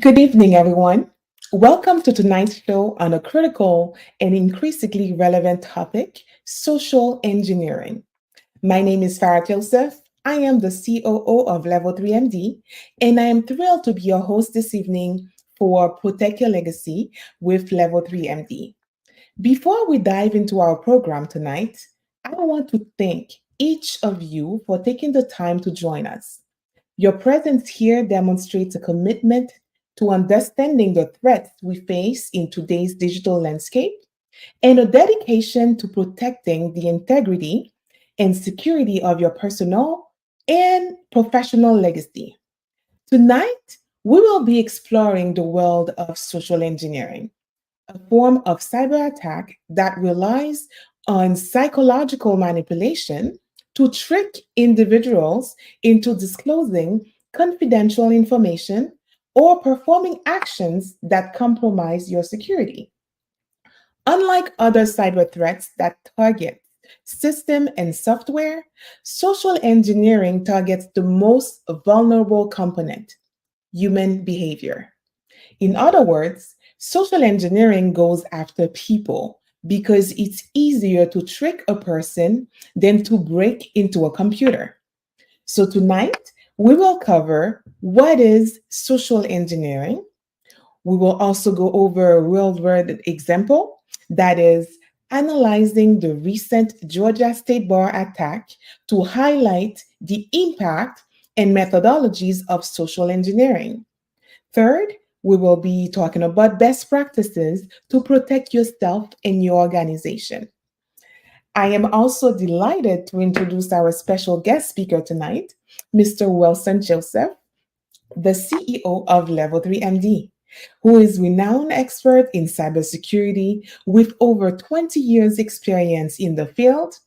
Good evening, everyone. Welcome to tonight's show on a critical and increasingly relevant topic social engineering. My name is Farah Joseph. I am the COO of Level 3 MD, and I am thrilled to be your host this evening for Protect Your Legacy with Level 3 MD. Before we dive into our program tonight, I want to thank each of you for taking the time to join us. Your presence here demonstrates a commitment to understanding the threats we face in today's digital landscape and a dedication to protecting the integrity and security of your personal and professional legacy. Tonight, we will be exploring the world of social engineering, a form of cyber attack that relies on psychological manipulation to trick individuals into disclosing confidential information or performing actions that compromise your security. Unlike other cyber threats that target system and software, social engineering targets the most vulnerable component, human behavior. In other words, social engineering goes after people because it's easier to trick a person than to break into a computer. So, tonight, we will cover what is social engineering. We will also go over a real world example that is analyzing the recent Georgia State Bar attack to highlight the impact and methodologies of social engineering. Third, we will be talking about best practices to protect yourself and your organization. I am also delighted to introduce our special guest speaker tonight, Mr. Wilson Joseph, the CEO of Level 3 MD, who is renowned expert in cybersecurity with over 20 years experience in the field.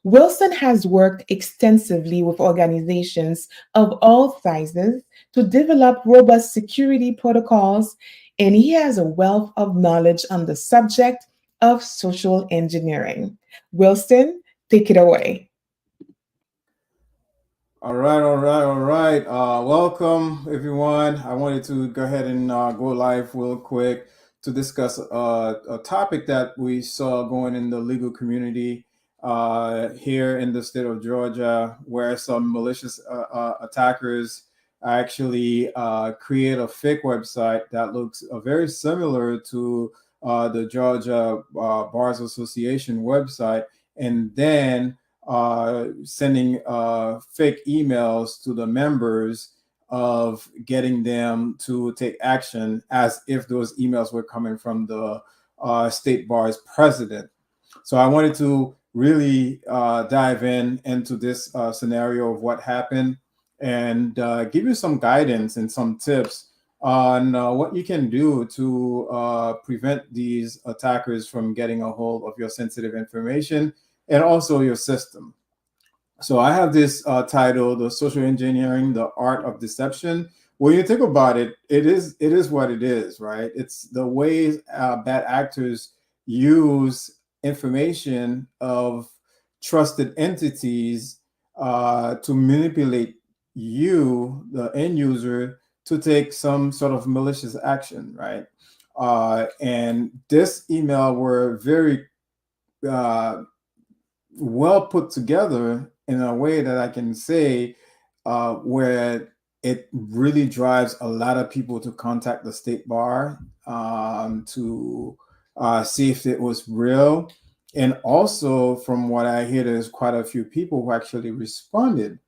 Wilson has worked extensively with organizations of all sizes to develop robust security protocols, and he has a wealth of knowledge on the subject of social engineering. Wilson, take it away. All right. Welcome, everyone. I wanted to go ahead and go live real quick to discuss a topic that we saw going in the legal community here in the state of Georgia, where some malicious attackers actually create a fake website that looks very similar to the Georgia Bars Association website, and then sending fake emails to the members of getting them to take action as if those emails were coming from the state bar's president. So I wanted to really dive into this scenario of what happened and give you some guidance and some tips on what you can do to prevent these attackers from getting a hold of your sensitive information and also your system. So I have this title, "The Social Engineering: The Art of Deception." When you think about it, it is what it is, right? It's the ways bad actors use information of trusted entities to manipulate you, the end user, to take some sort of malicious action, right? And this email were very uh, well put together in a way that I can say where it really drives a lot of people to contact the state bar to see if it was real. And also, from what I hear, there's quite a few people who actually responded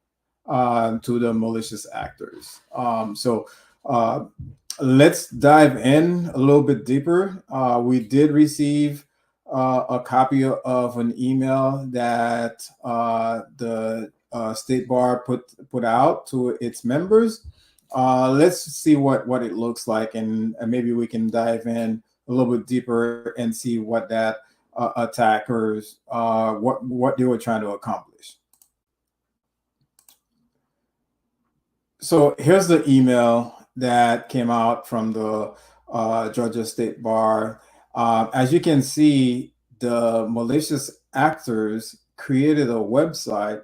to the malicious actors. So uh, let's dive in a little bit deeper. We did receive a copy of an email that the state bar put out to its members. Let's see what it looks like, and maybe we can dive in a little bit deeper and see what that attackers what they were trying to accomplish. So here's the email that came out from the Georgia State Bar. As you can see, the malicious actors created a website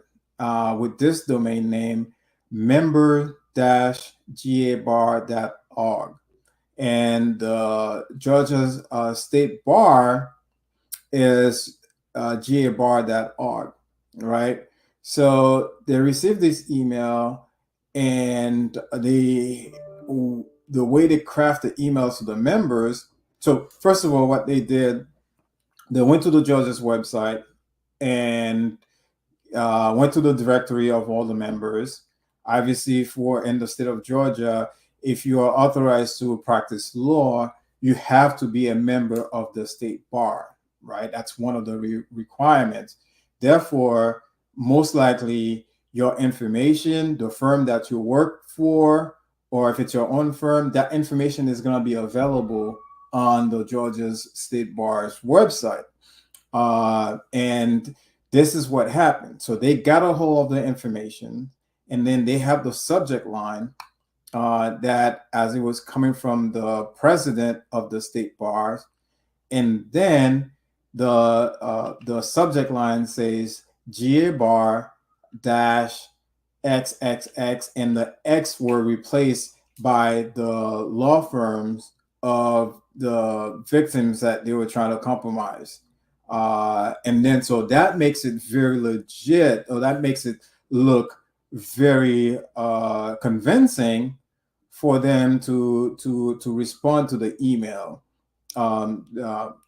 with this domain name, member-gabar.org. and Georgia's state bar is gabar.org, right? So they received this email, and the way they craft the emails to the members. So first of all, what they did, they went to the Georgia's website and went to the directory of all the members. Obviously, for in the state of Georgia, if you are authorized to practice law, you have to be a member of the state bar, right? That's one of the requirements. Therefore, most likely your information, the firm that you work for, or if it's your own firm, that information is going to be available on the Georgia's State Bar's website. And this is what happened. So they got a hold of the information, and then they have the subject line that as it was coming from the president of the state bars, and then the subject line says GA bar dash XXX, and the X were replaced by the law firms of the victims that they were trying to compromise. And then so that makes it very legit, or that makes it look very convincing for them to respond to the email to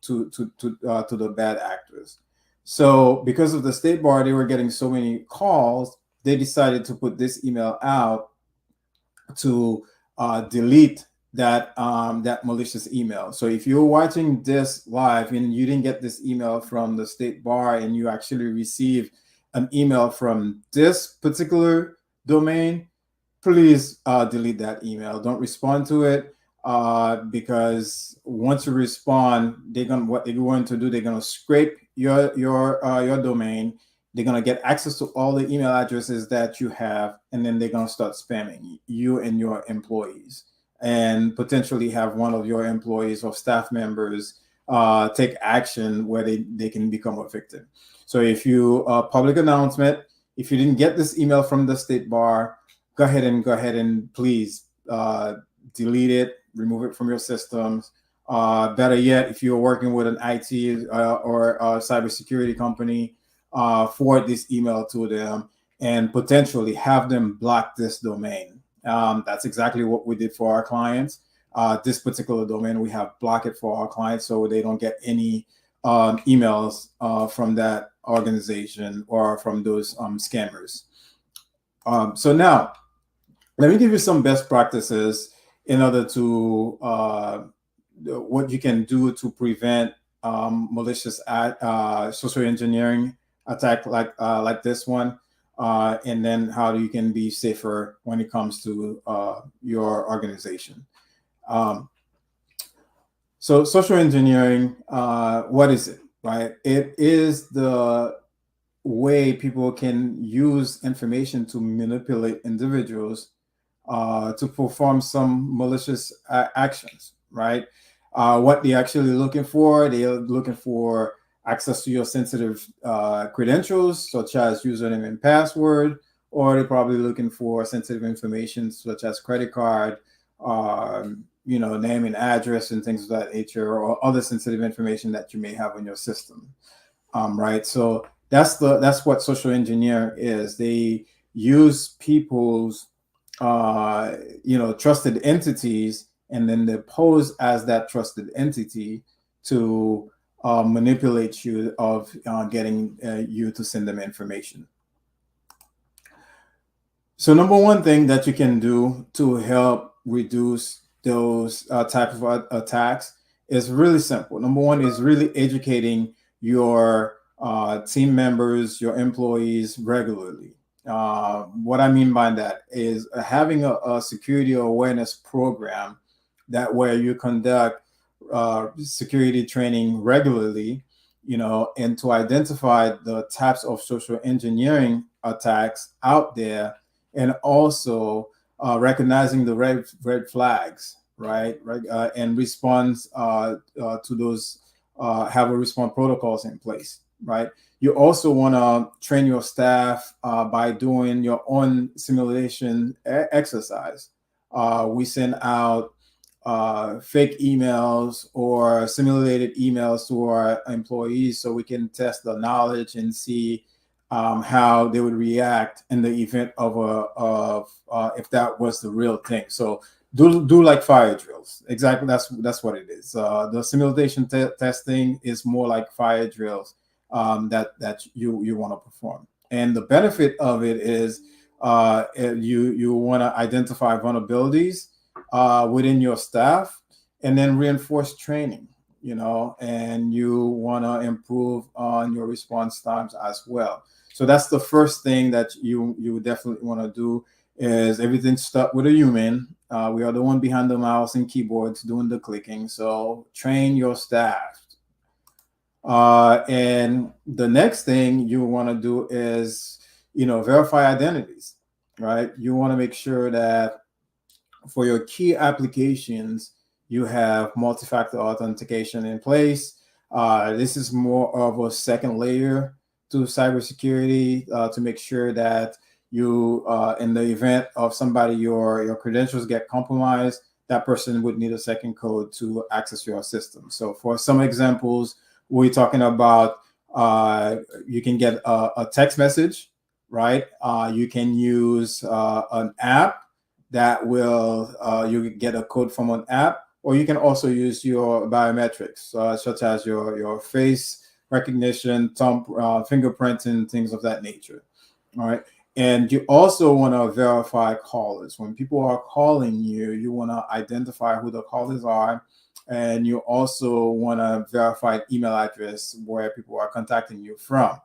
the bad actors. So because of the state bar, they were getting so many calls, they decided to put this email out to delete that that malicious email. So if you're watching this live and you didn't get this email from the state bar, and you actually receive an email from this particular domain, please delete that email. Don't respond to it, because once you respond, what they're going to do, they're going to scrape your domain. They're going to get access to all the email addresses that you have, and then they're going to start spamming you and your employees, and potentially have one of your employees or staff members take action where they can become a victim. So if you public announcement, if you didn't get this email from the state bar, go ahead and please delete it, remove it from your systems. Better yet, if you're working with an IT or a cybersecurity company, forward this email to them and potentially have them block this domain. That's exactly what we did for our clients. This particular domain, we have blocked it for our clients so they don't get any emails from that organization or from those scammers. So now, let me give you some best practices in order to what you can do to prevent malicious social engineering attack like this one, and then how you can be safer when it comes to your organization. So social engineering, what is it, right? It is the way people can use information to manipulate individuals to perform some malicious actions, right? What they're actually looking for, they're looking for access to your sensitive credentials, such as username and password, or they're probably looking for sensitive information, such as credit card, name and address, and things of that nature, or other sensitive information that you may have on your system, right? So that's what social engineer is. They use people's trusted entities, and then they pose as that trusted entity to manipulate you of getting you to send them information. So number one thing that you can do to help reduce those type of attacks is really simple. Number one is really educating your team members, your employees regularly. What I mean by that is having a security awareness program that where you conduct security training regularly, and to identify the types of social engineering attacks out there, and also recognizing the red flags, right? And response to those, have a response protocols in place, right? You also want to train your staff by doing your own simulation exercise. We send out fake emails or simulated emails to our employees so we can test the knowledge and see how they would react in the event of if that was the real thing. So do like fire drills. Exactly, that's what it is. The simulation testing is more like fire drills that you want to perform. And the benefit of it is you want to identify vulnerabilities within your staff and then reinforce training, and you want to improve on your response times as well. So that's the first thing that you definitely want to do is everything start with a human. We are the one behind the mouse and keyboards doing the clicking. So train your staff. And the next thing you want to do is, verify identities, right? You want to make sure that for your key applications, you have multi-factor authentication in place. This is more of a second layer to cybersecurity to make sure that you, in the event of somebody, your credentials get compromised, that person would need a second code to access your system. So for some examples, we're talking about you can get a text message, right? You can use an app that will you get a code from an app, or you can also use your biometrics, such as your face recognition, thumb, fingerprinting, things of that nature. All right. And you also want to verify callers. When people are calling you, you want to identify who the callers are. And you also want to verify email address where people are contacting you from.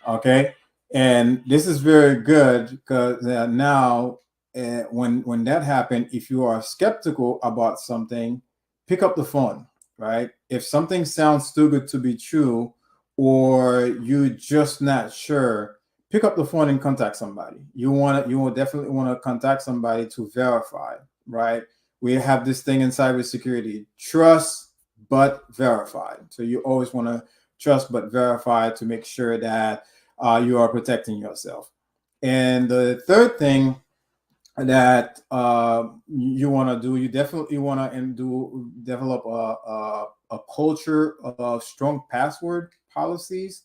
Okay. And this is very good because now when that happened, if you are skeptical about something, pick up the phone, right? If something sounds too good to be true, or you're just not sure, pick up the phone and contact somebody. You will definitely want to contact somebody to verify, right? We have this thing in cybersecurity: trust but verify. So you always want to trust but verify to make sure that you are protecting yourself. And the third thing that you want to do, you definitely want to develop a culture of strong password policies,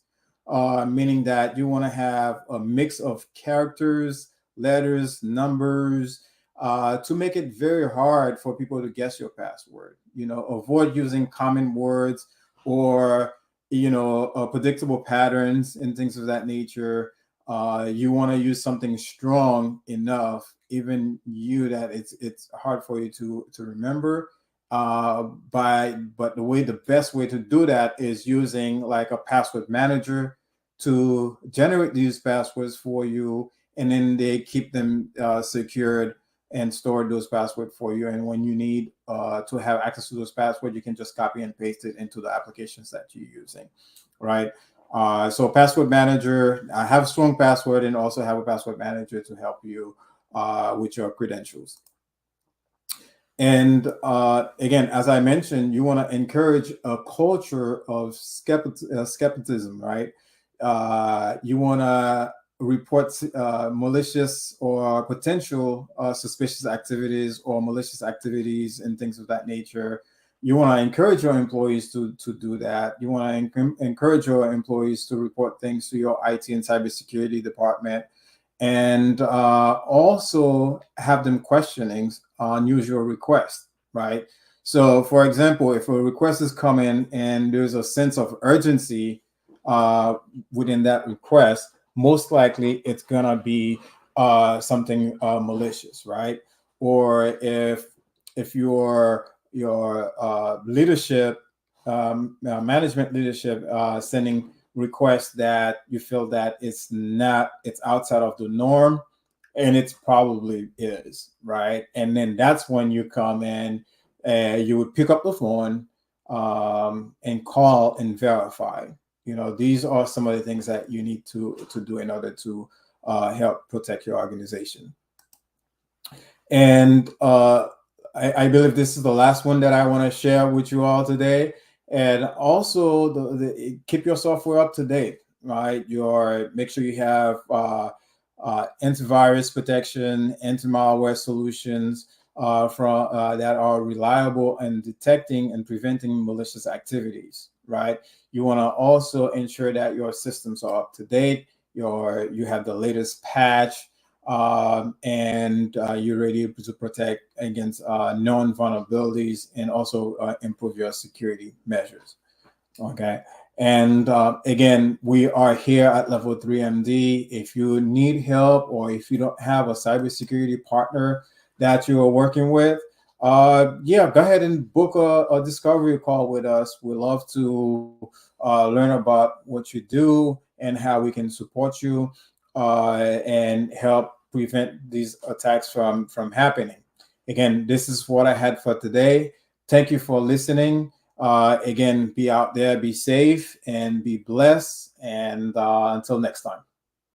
meaning that you want to have a mix of characters, letters, numbers, to make it very hard for people to guess your password. Avoid using common words or predictable patterns and things of that nature. You want to use something strong enough, even that it's hard for you to remember. But the best way to do that is using like a password manager to generate these passwords for you, and then they keep them secured and store those passwords for you. And when you need to have access to those passwords, you can just copy and paste it into the applications that you're using, right? So password manager, I have a strong password and also have a password manager to help you with your credentials. And again, as I mentioned, you want to encourage a culture of skepticism, right? You want to report malicious or potential suspicious activities or malicious activities and things of that nature. You want to encourage your employees to do that. You want to encourage your employees to report things to your IT and cybersecurity department, and also have them questioning unusual requests, right? So, for example, if a request is coming and there's a sense of urgency within that request, most likely it's gonna be something malicious, right? Or if your leadership, management leadership, sending requests that you feel that it's outside of the norm, and it probably is, right? And then that's when you come in, you would pick up the phone and call and verify. These are some of the things that you need to do in order to help protect your organization. And I believe this is the last one that I want to share with you all today. And also, keep your software up to date, right? Make sure you have antivirus protection, anti-malware solutions. that are reliable in detecting and preventing malicious activities, right? You want to also ensure that your systems are up to date, you have the latest patch, and you're ready to protect against known vulnerabilities and also improve your security measures. Okay. And again, we are here at Level 3 MD. If you need help or if you don't have a cybersecurity partner that you are working with, yeah, go ahead and book a discovery call with us. We love to learn about what you do and how we can support you and help prevent these attacks from happening. Again, this is what I had for today. Thank you for listening. Again, be out there, be safe, and be blessed. And until next time.